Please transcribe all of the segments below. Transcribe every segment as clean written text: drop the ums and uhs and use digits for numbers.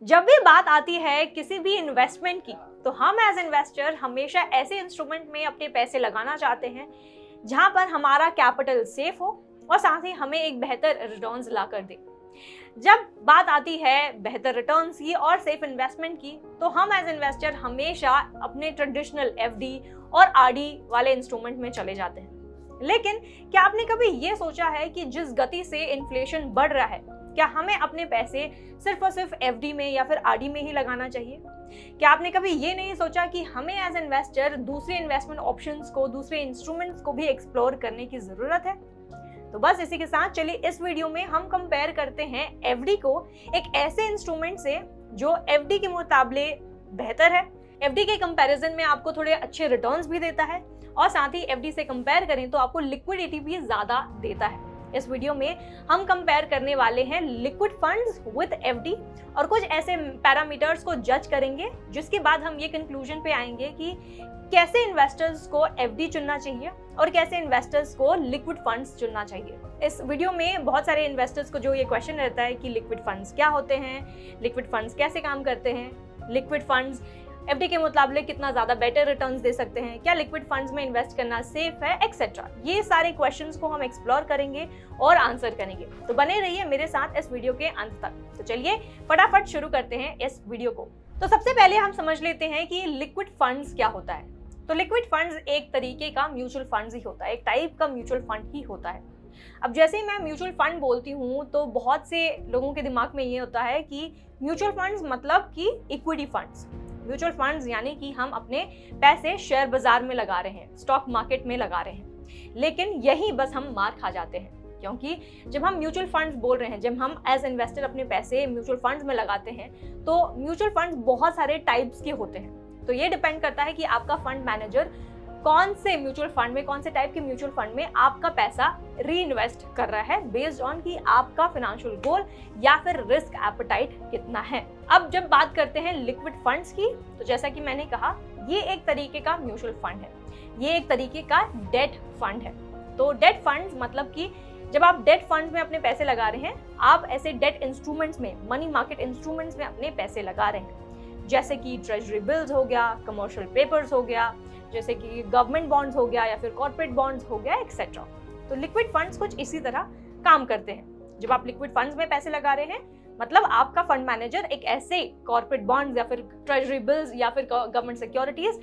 जब भी बात आती है किसी भी इन्वेस्टमेंट की, तो हम एज इन्वेस्टर हमेशा ऐसे इंस्ट्रूमेंट में अपने पैसे लगाना चाहते हैं जहां पर हमारा कैपिटल सेफ हो और साथ ही हमें एक बेहतर रिटर्न्स ला कर दे। जब बात आती है बेहतर रिटर्न्स की और सेफ इन्वेस्टमेंट की, तो हम एज इन्वेस्टर हमेशा अपने ट्रेडिशनल एफडी और आरडी वाले इंस्ट्रूमेंट में चले जाते हैं। लेकिन क्या आपने कभी ये सोचा है कि जिस गति से इन्फ्लेशन बढ़ रहा है, क्या हमें अपने पैसे सिर्फ और सिर्फ एफडी में या फिर आरडी में ही लगाना चाहिए? क्या आपने कभी ये नहीं सोचा कि हमें एज इन्वेस्टर दूसरे इन्वेस्टमेंट ऑप्शंस को, दूसरे इंस्ट्रूमेंट्स को भी एक्सप्लोर करने की जरूरत है? तो बस इसी के साथ चलिए इस वीडियो में हम कंपेयर करते हैं एफडी को एक ऐसे इंस्ट्रूमेंट से जो एफडी के मुकाबले बेहतर है, एफडी के कंपैरिजन में आपको थोड़े अच्छे रिटर्न्स भी देता है और साथ ही एफडी से कंपेयर करें तो आपको लिक्विडिटी भी ज्यादा देता है। इस वीडियो में हम कंपेयर करने वाले हैं लिक्विड फंड्स विद एफडी और कुछ ऐसे पैरामीटर्स को जज करेंगे जिसके बाद हम ये कंक्लूजन पे आएंगे कि कैसे इन्वेस्टर्स को एफडी चुनना चाहिए और कैसे इन्वेस्टर्स को लिक्विड फंड्स चुनना चाहिए। इस वीडियो में बहुत सारे इन्वेस्टर्स को जो ये क्वेश्चन रहता है कि लिक्विड फंड्स क्या होते हैं, लिक्विड फंड्स कैसे काम करते हैं, लिक्विड फंड्स एफडी के मुकाबले कितना ज्यादा बेटर रिटर्न्स दे सकते हैं, क्या लिक्विड फंड्स में इन्वेस्ट करना सेफ है, एक्सेट्रा। ये सारे क्वेश्चंस को हम एक्सप्लोर करेंगे और आंसर करेंगे, तो बने रहिए मेरे साथ इस वीडियो के अंत तक। तो चलिए फटाफट शुरू करते हैं इस वीडियो को। तो सबसे पहले हम समझ लेते हैं कि लिक्विड फंड्स क्या होता है। तो लिक्विड फंड्स एक तरीके का म्यूचुअल फंड्स ही होता है, एक टाइप का म्यूचुअल फंड ही होता है। अब जैसे ही मैं म्यूचुअल फंड बोलती हूँ तो बहुत से लोगों के दिमाग में ये होता है कि म्यूचुअल फंड्स मतलब कि इक्विटी फंड्स। म्यूचुअल फंड्स यानी कि हम अपने पैसे शेयर बाजार में लगा रहे हैं, स्टॉक मार्केट में लगा रहे हैं। लेकिन यही बस हम मार खा जाते हैं, क्योंकि जब हम म्यूचुअल फंड्स बोल रहे हैं, जब हम एज इन्वेस्टर अपने पैसे म्यूचुअल फंड्स में लगाते हैं, तो म्यूचुअल फंड्स बहुत सारे टाइप्स के होते हैं। तो ये डिपेंड करता है कि आपका फंड मैनेजर कौन से म्यूचुअल फंड में, कौन से टाइप के म्यूचुअल फंड में आपका पैसा री इन्वेस्ट कर रहा है, बेस्ड ऑन कि आपका फाइनेंशियल गोल या फिर रिस्क एपेटाइट कितना है। अब जब बात करते हैं लिक्विड फंड्स की, तो जैसा कि मैंने कहा, ये एक तरीके का म्यूचुअल फंड है, ये एक तरीके का डेट फंड है। तो डेट फंड्स मतलब कि जब आप डेट फंड्स में अपने पैसे लगा रहे हैं, आप ऐसे डेट इंस्ट्रूमेंट्स में, मनी मार्केट इंस्ट्रूमेंट्स में अपने पैसे लगा रहे हैं, जैसे कि ट्रेजरी बिल्स हो गया, कमर्शियल पेपर्स हो गया, जैसे कि गवर्नमेंट बॉन्ड्स हो गया या फिर कॉर्पोरेट बॉन्ड्स हो गया, एक्सेट्रा। तो लिक्विड फंड्स कुछ इसी तरह काम करते हैं। जब आप लिक्विड फंड्स में पैसे लगा रहे हैं, मतलब आपका फंड मैनेजर एक ऐसे कॉर्पोरेट बॉन्ड्स या फिर ट्रेजरी बिल्स या फिर गवर्नमेंट सिक्योरिटीज,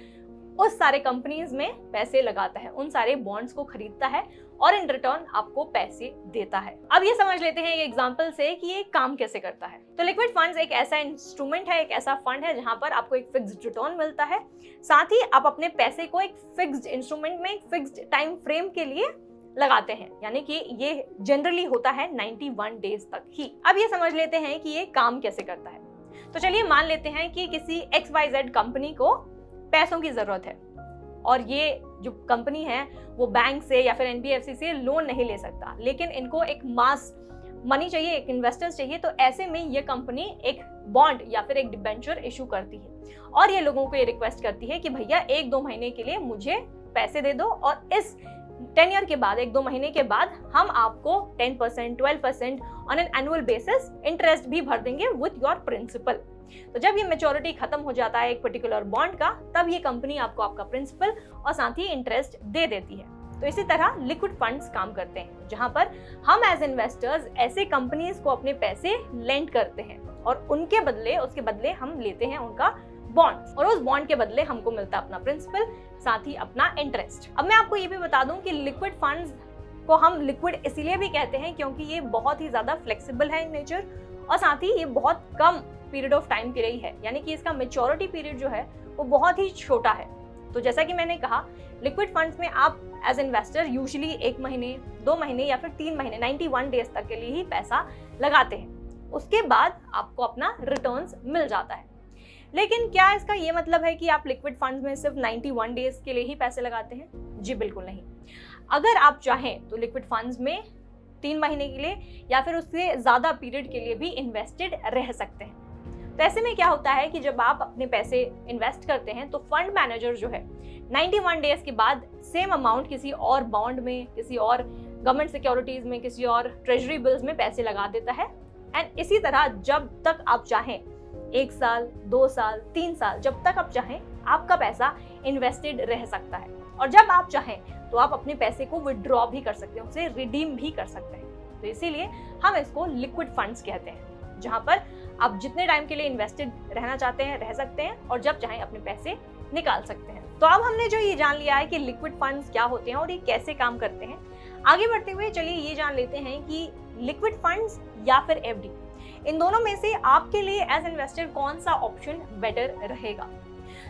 उस सारे कंपनीज में पैसे लगाता है, उन सारे बॉन्ड्स को खरीदता है और इन रिटर्न आपको पैसे देता है। अब ये समझ लेते हैं एक एग्जांपल से कि ये काम कैसे करता है। तो लिक्विड फंड्स एक ऐसा इंस्ट्रूमेंट है, एक ऐसा फंड है जहां पर आपको एक फिक्स्ड रिटर्न मिलता है, साथ ही आप अपने पैसे को एक फिक्स्ड इंस्ट्रूमेंट में, एक फिक्स्ड टाइम फ्रेम के लिए लगाते हैं, यानी कि ये जनरली होता है 91 डेज तक ही। अब ये समझ लेते हैं कि ये काम कैसे करता है। तो चलिए मान लेते हैं कि किसी XYZ कंपनी को पैसों की जरूरत है और ये जो कंपनी है वो बैंक से या फिर NBFC से लोन नहीं ले सकता, लेकिन इनको एक मास मनी चाहिए, एक इन्वेस्टर्स चाहिए। तो ऐसे में ये कंपनी एक बॉन्ड या फिर एक डिबेंचर इशू करती है और ये लोगों को ये रिक्वेस्ट करती है कि भैया 1-2 महीने के लिए मुझे पैसे दे दो और इस टेन्योर के बाद, 1-2 महीने के बाद, हम आपको 10%, 12% on an annual basis interest भी भर देंगे विथ योर प्रिंसिपल। तो जब ये मैच्योरिटी खत्म हो जाता है एक पर्टिकुलर बॉन्ड का, तब ये कंपनी आपको आपका प्रिंसिपल और साथ ही इंटरेस्ट दे देती है। तो इसी तरह लिक्विड फंड्स काम करते हैं, जहां पर हम एज इन्वेस्टर्स ऐसे कंपनीज को अपने पैसे लेंड करते हैं और उनके बदले, उसके बदले हम लेते हैं उनका बॉन्ड और उस बॉन्ड के बदले हमको मिलता है अपना प्रिंसिपल, साथ ही अपना इंटरेस्ट। अब मैं आपको ये भी बता दूं कि लिक्विड फंड्स को हम लिक्विड इसीलिए भी कहते हैं क्योंकि ये बहुत ही ज्यादा फ्लेक्सिबल है इन नेचर और साथ ही ये बहुत कम पीरियड ऑफ टाइम के लिए है, यानी कि इसका मैच्योरिटी पीरियड जो है वो बहुत ही छोटा है। तो जैसा कि मैंने कहा, लिक्विड फंड्स में आप एज इन्वेस्टर यूजुअली 1 महीने, 2 महीने या फिर 3 महीने, 91 डेज तक के लिए ही पैसा लगाते हैं। उसके बाद आपको अपना रिटर्न्स मिल जाता है। लेकिन क्या इसका ये मतलब है कि आप लिक्विड फंड्स में सिर्फ 91 डेज के लिए ही पैसे लगाते हैं? जी बिल्कुल नहीं। अगर आप चाहें तो लिक्विड फंड्स में 3 महीने के लिए या फिर उससे ज्यादा पीरियड के लिए भी इन्वेस्टेड रह सकते हैं। तो ऐसे में क्या होता है कि जब आप अपने पैसे इन्वेस्ट करते हैं तो फंड मैनेजर जो है 91 डेज के बाद सेम अमाउंट किसी और बॉन्ड में, किसी और गवर्नमेंट सिक्योरिटीज में, किसी और ट्रेजरी बिल्स में पैसे लगा देता है। एंड इसी तरह जब तक आप चाहें 1 साल, 2 साल, 3 साल, जब तक आप चाहें आपका पैसा इन्वेस्टेड रह सकता है। और जब आप चाहें तो आप अपने पैसे को विड्रॉ भी कर सकते हैं, उसे रिडीम भी कर सकते हैं। तो इसीलिए हम इसको लिक्विड फंड्स कहते हैं, जहां पर आप जितने टाइम के लिए इन्वेस्टेड रहना चाहते हैं रह सकते हैं और जब चाहें अपने पैसे निकाल सकते हैं। तो अब हमने जो ये जान लिया है कि लिक्विड फंड्स क्या होते हैं और ये कैसे काम करते हैं, आगे बढ़ते हुए चलिए ये जान लेते हैं कि लिक्विड फंड्स या फिर एफडी, इन दोनों में से आपके लिए एज इन्वेस्टर कौन सा ऑप्शन बेटर रहेगा।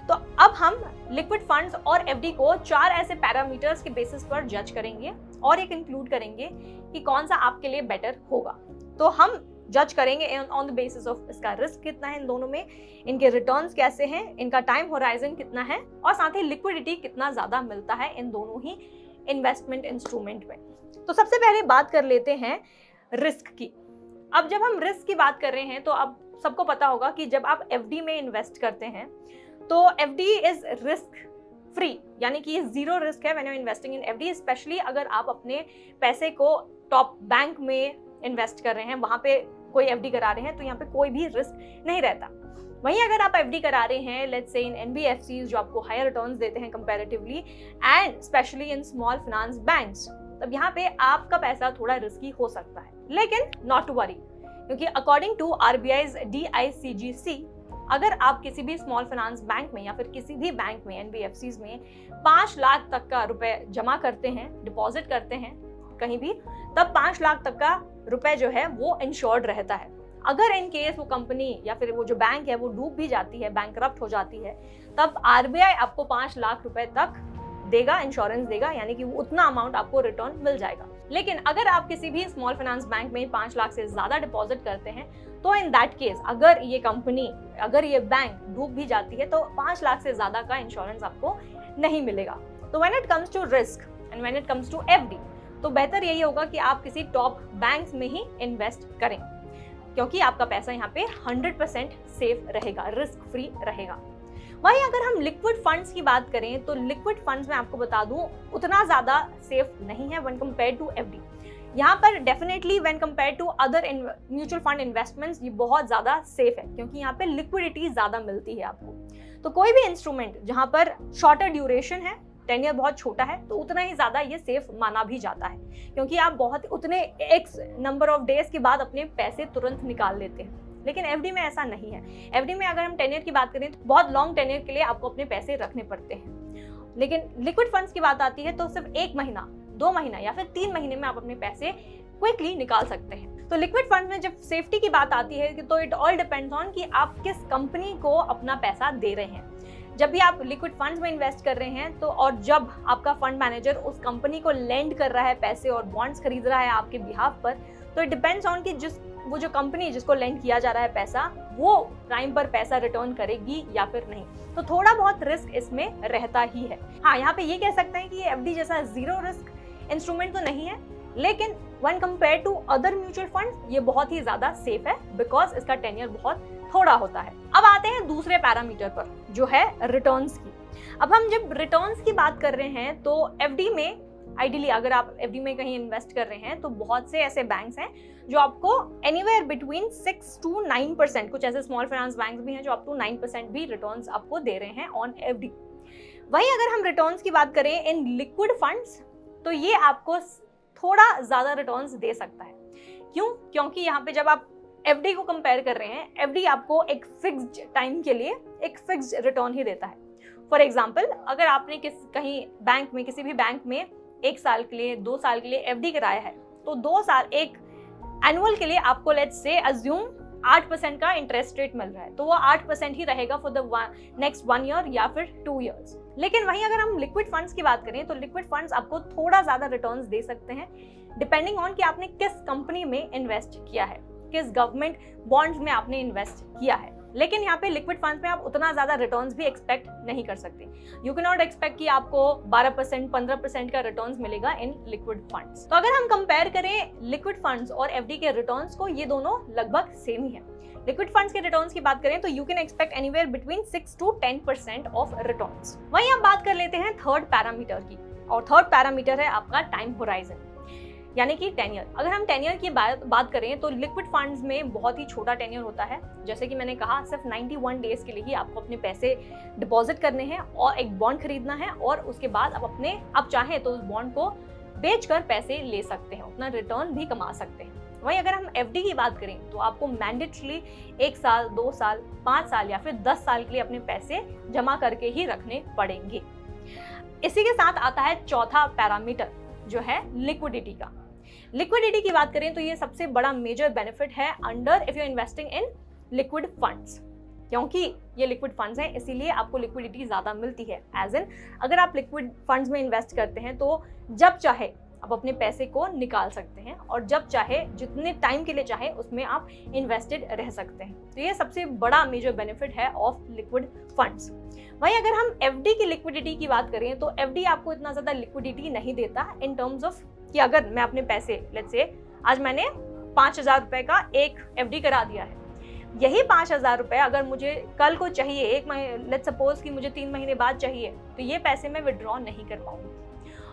तो अब हम लिक्विड फंड्स और एफडी को 4 ऐसे पैरामीटर्स के बेसिस पर जज करेंगे और एक इंक्लूड करेंगे कि कौन सा आपके लिए बेटर होगा। तो हम जज करेंगे ऑन द बेसिस ऑफ इसका रिस्क कितना है इन दोनों में, इनके रिटर्न्स कैसे हैं, इनका टाइम होराइजन कितना है और साथ ही लिक्विडिटी कितना ज्यादा मिलता है इन दोनों ही इन्वेस्टमेंट इंस्ट्रूमेंट में। तो सबसे पहले बात कर लेते हैं रिस्क की। अब जब हम रिस्क की बात कर रहे हैं तो अब सबको पता होगा कि जब आप एफडी में इन्वेस्ट करते हैं तो एफडी इज रिस्क फ्री, यानी कि ये जीरो रिस्क है when you are investing in FD, specially अगर आप अपने पैसे को टॉप बैंक में इन्वेस्ट कर रहे हैं, वहां पे कोई एफडी करा रहे हैं तो यहाँ पे कोई भी रिस्क नहीं रहता। वहीं अगर आप एफडी करा रहे हैं लेट्स से इन एनबीएफसीज जो आपको हायर रिटर्न्स देते हैं comparatively and specially in small finance banks, तब यहाँ पे आपका पैसा थोड़ा रिस्की हो सकता है, लेकिन नॉट टू वरी, क्योंकि अकॉर्डिंग टू आरबीआई's DICGC अगर आप किसी भी स्मॉल फाइनेंस बैंक में या फिर किसी भी बैंक में एनबीएफसीज में 5 लाख तक का रुपए जमा करते हैं, डिपॉजिट करते हैं कहीं भी, तब 5 लाख तक का रुपए जो है वो इंश्योर्ड रहता है। अगर इन केस वो कंपनी या फिर वो जो बैंक है वो डूब भी जाती है, बैंकरप्ट हो जाती है, तब आरबीआई आपको 5 लाख रुपए तक देगा, इंश्योरेंस देगा, यानी कि वो उतना अमाउंट आपको रिटर्न मिल जाएगा। लेकिन अगर आप किसी भी स्मॉल फाइनेंस बैंक में 5 लाख से ज्यादा डिपॉजिट करते हैं तो इन दैट केस अगर ये कंपनी, अगर ये बैंक डूब भी जाती है तो 5 लाख से ज्यादा का इंश्योरेंस आपको नहीं मिलेगा। तो when it comes to risk and when it comes to FD, तो बेहतर यही होगा कि आप किसी टॉप बैंक्स में ही इन्वेस्ट करें, क्योंकि आपका पैसा यहाँ पे 100% सेफ रहेगा, रिस्क फ्री रहेगा। वहीं अगर हम लिक्विड फंड्स की बात करें तो लिक्विड फंड्स में आपको बता दूं उतना ज्यादा सेफ नहीं है व्हेन कंपेयर टू एफडी। यहाँ पर definitely when compare to other mutual fund investments ये बहुत ज्यादा सेफ है, क्योंकि यहाँ पे लिक्विडिटी ज्यादा मिलती है आपको। तो कोई भी इंस्ट्रूमेंट जहाँ पर शॉर्टर ड्यूरेशन है, टेन्योर बहुत छोटा है, तो उतना ही ज्यादा ये सेफ माना भी जाता है, क्योंकि आप बहुत उतने एक्स नंबर ऑफ डेज के बाद अपने पैसे तुरंत निकाल लेते हैं। लेकिन एफडी में ऐसा नहीं है। एफडी में अगर हम टेन्योर की बात करें तो बहुत लॉन्ग टेन्योर के लिए आपको अपने पैसे रखने पड़ते हैं, लेकिन लिक्विड फंड्स की बात आती है तो सिर्फ 1 महीना, 2 महीना या फिर 3 महीने में आप अपने पैसे क्विकली निकाल सकते हैं। तो लिक्विड फंड में जब सेफ्टी की बात आती है तो इट ऑल डिपेंड्स ऑन कि आप किस कंपनी को अपना पैसा दे रहे हैं। जब भी आप लिक्विड फंड्स में इन्वेस्ट कर रहे हैं तो और जब आपका फंड मैनेजर उस कंपनी को लेंड कर रहा है पैसे और बॉन्ड्स खरीद रहा है आपके बिहाफ पर, तो इट डिपेंड्स ऑन कि वो जो कंपनी जिसको लेंड किया जा रहा है पैसा, वो टाइम पर पैसा रिटर्न करेगी या फिर नहीं। तो थोड़ा बहुत रिस्क इसमें रहता ही है। हाँ, यहाँ पे ये कह सकते हैं कि ये एफडी जैसा जीरो रिस्क इंस्ट्रूमेंट तो नहीं है, लेकिन when compare to other mutual fund ये बहुत ही ज्यादा सेफ है, बिकॉज इसका टेन्योर बहुत थोड़ा होता है। अब आते हैं दूसरे पैरामीटर पर जो है रिटर्न्स की। अब हम जब रिटर्न्स की बात कर रहे हैं तो एफडी में आइडियली अगर आप एफडी में कहीं इन्वेस्ट कर रहे हैं तो बहुत से ऐसे बैंक्स हैं जो आपको एनीवेयर बिटवीन 6 to 9%, कुछ ऐसे स्मॉल फाइनेंस बैंक्स भी हैं जो अप टू 9% भी रिटर्न्स आपको दे रहे हैं ऑन एफडी। वहीं अगर हम रिटर्न्स की बात करें इन लिक्विड फंड्स तो ये आपको थोड़ा ज्यादा रिटर्न्स दे सकता है। क्यों? क्योंकि यहाँ पे जब आप एफडी को कंपेयर कर रहे हैं, एफडी आपको एक फिक्स्ड टाइम के लिए एक फिक्स्ड रिटर्न ही देता है। फॉर एग्जाम्पल, अगर आपने कहीं बैंक में, किसी भी बैंक में 1 साल के लिए, 2 साल के लिए एफडी कराया है, तो 2 साल एक एनुअल के लिए आपको लेट्स से अज्यूम 8% का इंटरेस्ट रेट मिल रहा है, तो वो 8% ही रहेगा फॉर द नेक्स्ट 1 ईयर या फिर 2 ईयर्स। लेकिन वहीं अगर हम लिक्विड फंड्स की बात करें तो लिक्विड फंड्स आपको थोड़ा ज्यादा रिटर्न्स दे सकते हैं, डिपेंडिंग ऑन कि आपने किस कंपनी में इन्वेस्ट किया है, किस गवर्नमेंट बॉन्ड्स में आपने इन्वेस्ट किया है। लेकिन यहाँ पे लिक्विड फंड्स में आप उतना ज्यादा रिटर्न्स भी एक्सपेक्ट नहीं कर सकते। यू कैन नॉट एक्सपेक्ट कि आपको 12%, 15% का रिटर्न्स मिलेगा इन लिक्विड फंड्स। तो अगर हम कंपेयर करें लिक्विड फंड्स और एफडी के रिटर्न्स को, ये दोनों लगभग सेम ही है। लिक्विड फंड्स के रिटर्न्स की बात करें तो you can expect anywhere between 6 to 10% of returns. वहीं अब बात कर लेते हैं थर्ड पैरामीटर की, और थर्ड पैरामीटर है आपका टाइम होराइजन। यानी कि टेन्योर। अगर हम टेन्योर की बात करें तो लिक्विड फंड्स में बहुत ही छोटा टेन्योर होता है। जैसे कि मैंने कहा, सिर्फ 91 डेज के लिए ही आपको अपने पैसे डिपॉजिट करने हैं और एक बॉन्ड खरीदना है, और उसके बाद आप चाहें तो उस बॉन्ड को बेचकर पैसे ले सकते हैं, उतना रिटर्न भी कमा सकते हैं। वहीं अगर हम एफडी की बात करें तो आपको मैंडेटरी 1 साल, 2 साल, 5 साल या फिर 10 साल के लिए अपने पैसे जमा करके ही रखने पड़ेंगे। इसी के साथ आता है चौथा पैरामीटर, जो है लिक्विडिटी का। लिक्विडिटी की बात करें तो ये सबसे बड़ा मेजर बेनिफिट है under if you investing in liquid funds, क्योंकि ये लिक्विड फंड्स हैं इसीलिए आपको लिक्विडिटी ज्यादा मिलती है। एज इन अगर आप लिक्विड फंड्स में इन्वेस्ट करते हैं तो जब चाहे आप अपने पैसे को निकाल सकते हैं, और जब चाहे जितने टाइम के लिए चाहे उसमें आप इन्वेस्टेड रह सकते हैं। तो ये सबसे बड़ा मेजर बेनिफिट है ऑफ लिक्विड फंड्स। वहीं अगर हम एफडी की लिक्विडिटी की बात करें तो एफडी आपको इतना ज्यादा लिक्विडिटी नहीं देता इन टर्म्स ऑफ कि अगर मैं अपने पैसे, लेट्स से आज मैंने 5,000 रुपए का एक एफडी करा दिया है, यही 5,000 रुपए अगर मुझे कल को चाहिए, एक महीने, लेट्स सपोज कि मुझे 3 महीने बाद चाहिए, तो ये पैसे मैं विड्रॉ नहीं कर पाऊंगी।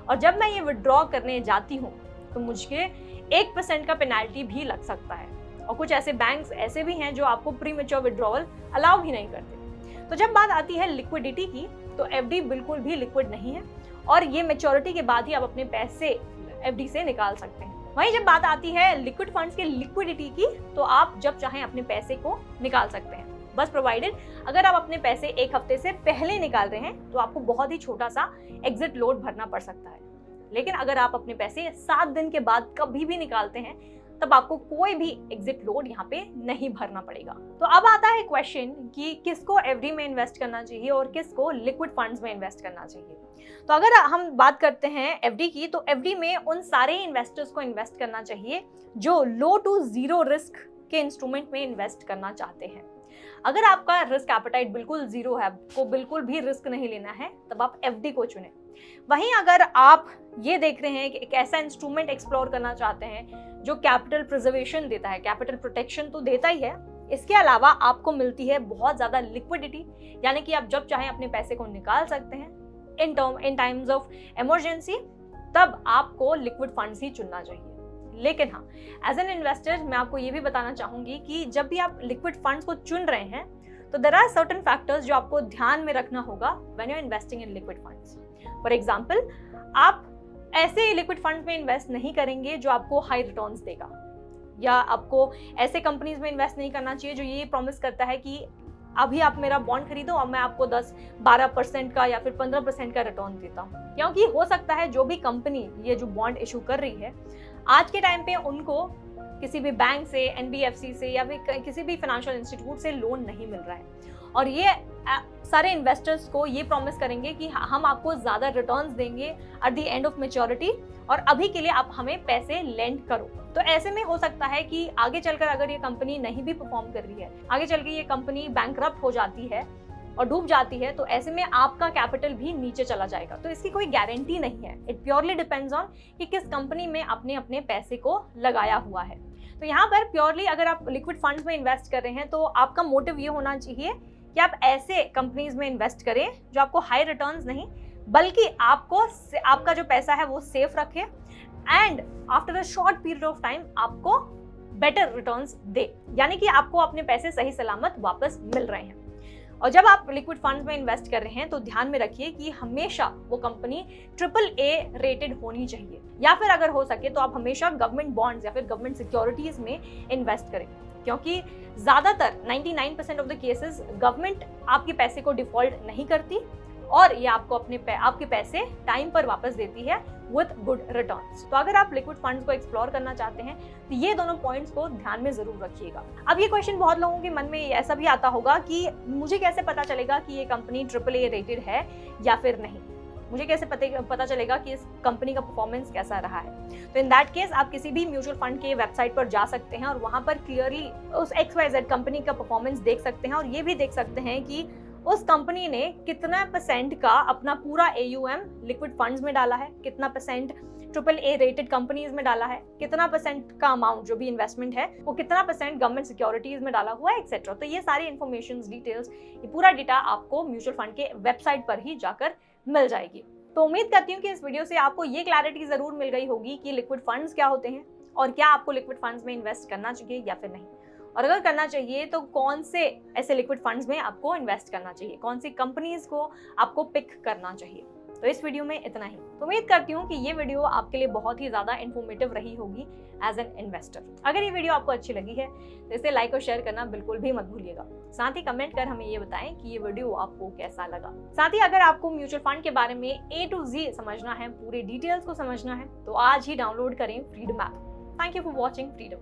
और जब मैं ये विड्रॉ करने जाती हूँ तो मुझे 1% का पेनाल्टी भी लग सकता है, और कुछ ऐसे बैंक्स ऐसे भी हैं जो आपको प्री मैच्योर विड्रॉवल अलाउ भी नहीं करते। तो जब बात आती है लिक्विडिटी की तो एफडी बिल्कुल भी लिक्विड नहीं है, और ये मैच्योरिटी के बाद ही आप अपने पैसे एफडी से निकाल सकते हैं। वहीं जब बात आती है लिक्विड फंड्स के लिक्विडिटी की तो आप जब चाहें अपने पैसे को निकाल सकते हैं, बस प्रोवाइडेड अगर आप अपने पैसे 1 हफ्ते से पहले निकाल रहे हैं तो आपको बहुत ही छोटा सा एग्जिट लोड भरना पड़ सकता है। लेकिन अगर आप अपने पैसे 7 दिन के बाद कभी भी निकालते हैं तब आपको कोई भी एग्जिट लोड यहाँ पे नहीं भरना पड़ेगा। तो अब आता है क्वेश्चन कि किसको एफडी में इन्वेस्ट करना चाहिए और किसको लिक्विड फंड्स में इन्वेस्ट करना चाहिए। तो अगर हम बात करते हैं एफडी की, तो एफडी में उन सारे इन्वेस्टर्स को इन्वेस्ट करना चाहिए जो लो टू जीरो रिस्क के इंस्ट्रूमेंट में इन्वेस्ट करना चाहते हैं। अगर आपका रिस्क एपेटाइट बिल्कुल जीरो है, आपको बिल्कुल भी रिस्क नहीं लेना है, तब आप एफडी को चुनें। वहीं अगर आप ये देख रहे हैं कि एक ऐसा इंस्ट्रूमेंट एक्सप्लोर करना चाहते हैं जो कैपिटल प्रिजर्वेशन देता है, कैपिटल प्रोटेक्शन तो देता ही है, इसके अलावा आपको मिलती है बहुत ज्यादा लिक्विडिटी, यानी कि आप जब चाहें अपने पैसे को निकाल सकते हैं इन टाइम्स ऑफ इमरजेंसी, तब आपको लिक्विड फंड्स ही चुनना चाहिए। लेकिन हाँ, एज एन इन्वेस्टर मैं आपको ये भी बताना चाहूंगी कि जब भी आप लिक्विड फंड्स को चुन रहे हैं तो देयर आर सर्टेन फैक्टर्स जो आपको ध्यान में रखना होगा when you are investing in liquid funds. For example, आप ऐसे लिक्विड फंड में इन्वेस्ट नहीं करेंगे जो आपको हाई रिटर्न्स देगा, या आपको ऐसे कंपनीज में इन्वेस्ट नहीं करना चाहिए जो ये प्रॉमिस करता है कि अभी आप मेरा बॉन्ड खरीदो और मैं आपको 10-12% का या फिर 15% का रिटर्न देता हूँ। क्योंकि हो सकता है जो भी कंपनी ये जो बॉन्ड इशू कर रही है आज के टाइम पे उनको किसी भी बैंक से, एनबीएफसी से या फिर किसी भी फाइनेंशियल इंस्टीट्यूट से लोन नहीं मिल रहा है, और ये सारे इन्वेस्टर्स को ये प्रॉमिस करेंगे कि हम आपको ज्यादा रिटर्न्स देंगे at the end of maturity, और अभी के लिए आप हमें पैसे लेंड करो। तो ऐसे में हो सकता है कि आगे चलकर अगर ये कंपनी नहीं भी परफॉर्म कर रही है, आगे चल के ये कंपनी बैंकरप्ट हो जाती है और डूब जाती है, तो ऐसे में आपका कैपिटल भी नीचे चला जाएगा। तो इसकी कोई गारंटी नहीं है, इट प्योरली डिपेंड्स ऑन कि किस कंपनी में आपने अपने पैसे को लगाया हुआ है। तो यहाँ पर प्योरली अगर आप लिक्विड फंड्स में इन्वेस्ट कर रहे हैं तो आपका मोटिव ये होना चाहिए कि आप ऐसे कंपनीज में इन्वेस्ट करें जो आपको हाई रिटर्न्स नहीं, बल्कि आपका जो पैसा है वो सेफ रखे, and after a short period of time आपको बेटर रिटर्न्स दे, यानी कि आपको अपने पैसे सही सलामत वापस मिल रहे हैं। और जब आप लिक्विड फंड्स में इन्वेस्ट कर रहे हैं तो ध्यान में रखिए कि हमेशा वो कंपनी AAA रेटेड होनी चाहिए, या फिर अगर हो सके तो आप हमेशा गवर्नमेंट बॉन्ड्स या फिर गवर्नमेंट सिक्योरिटीज में इन्वेस्ट करें, क्योंकि ज्यादातर 99% ऑफ द केसेस गवर्नमेंट आपके पैसे को डिफॉल्ट नहीं करती और ये आपको आपके पैसे टाइम पर वापस देती है विद गुड रिटर्न्स। तो अगर आप लिक्विड फंड्स को एक्सप्लोर करना चाहते हैं तो ये दोनों पॉइंट्स को ध्यान में जरूर रखिएगा। अब ये क्वेश्चन बहुत लोगों के मन में ऐसा भी आता होगा कि मुझे कैसे पता चलेगा कि ये कंपनी AAA रेटेड है या फिर नहीं, मुझे कैसे पता चलेगा कि इस कंपनी का परफॉर्मेंस कैसा रहा है। तो इन दैट केस आप किसी भी म्यूचुअल फंड के वेबसाइट पर जा सकते हैं और वहां पर क्लियरली उस XYZ कंपनी का परफॉर्मेंस देख सकते हैं, और ये भी देख सकते हैं कि उस कंपनी ने कितना % का अपना पूरा AUM लिक्विड फंड्स में डाला है, कितना % AAA रेटेड कंपनीज में डाला है, कितना % का अमाउंट जो भी इन्वेस्टमेंट है वो कितना % गवर्नमेंट सिक्योरिटीज में डाला हुआ है, एक्सेट्रा। तो ये सारी इन्फॉर्मेशन डिटेल्स, ये पूरा डेटा आपको म्यूचुअल फंड के वेबसाइट पर ही जाकर मिल जाएगी। तो उम्मीद करती हूँ कि इस वीडियो से आपको ये क्लैरिटी जरूर मिल गई होगी कि लिक्विड फंड्स क्या होते हैं और क्या आपको लिक्विड फंड्स में इन्वेस्ट करना चाहिए या फिर नहीं, और अगर करना चाहिए तो कौन से ऐसे लिक्विड फंड्स में आपको इन्वेस्ट करना चाहिए, कौन सी कंपनीज को आपको पिक करना चाहिए। तो इस वीडियो में इतना ही। तो उम्मीद करती हूँ कि ये वीडियो आपके लिए बहुत ही ज्यादा इन्फॉर्मेटिव रही होगी एज एन इन्वेस्टर। अगर ये वीडियो आपको अच्छी लगी है तो इसे लाइक और शेयर करना बिल्कुल भी मत भूलिएगा। साथ ही कमेंट कर हमें ये बताएं कि ये वीडियो आपको कैसा लगा। साथ ही अगर आपको म्यूचुअल फंड के बारे में A to Z समझना है, पूरे डिटेल्स को समझना है, तो आज ही डाउनलोड करें freedom app. Thank you for watching freedom.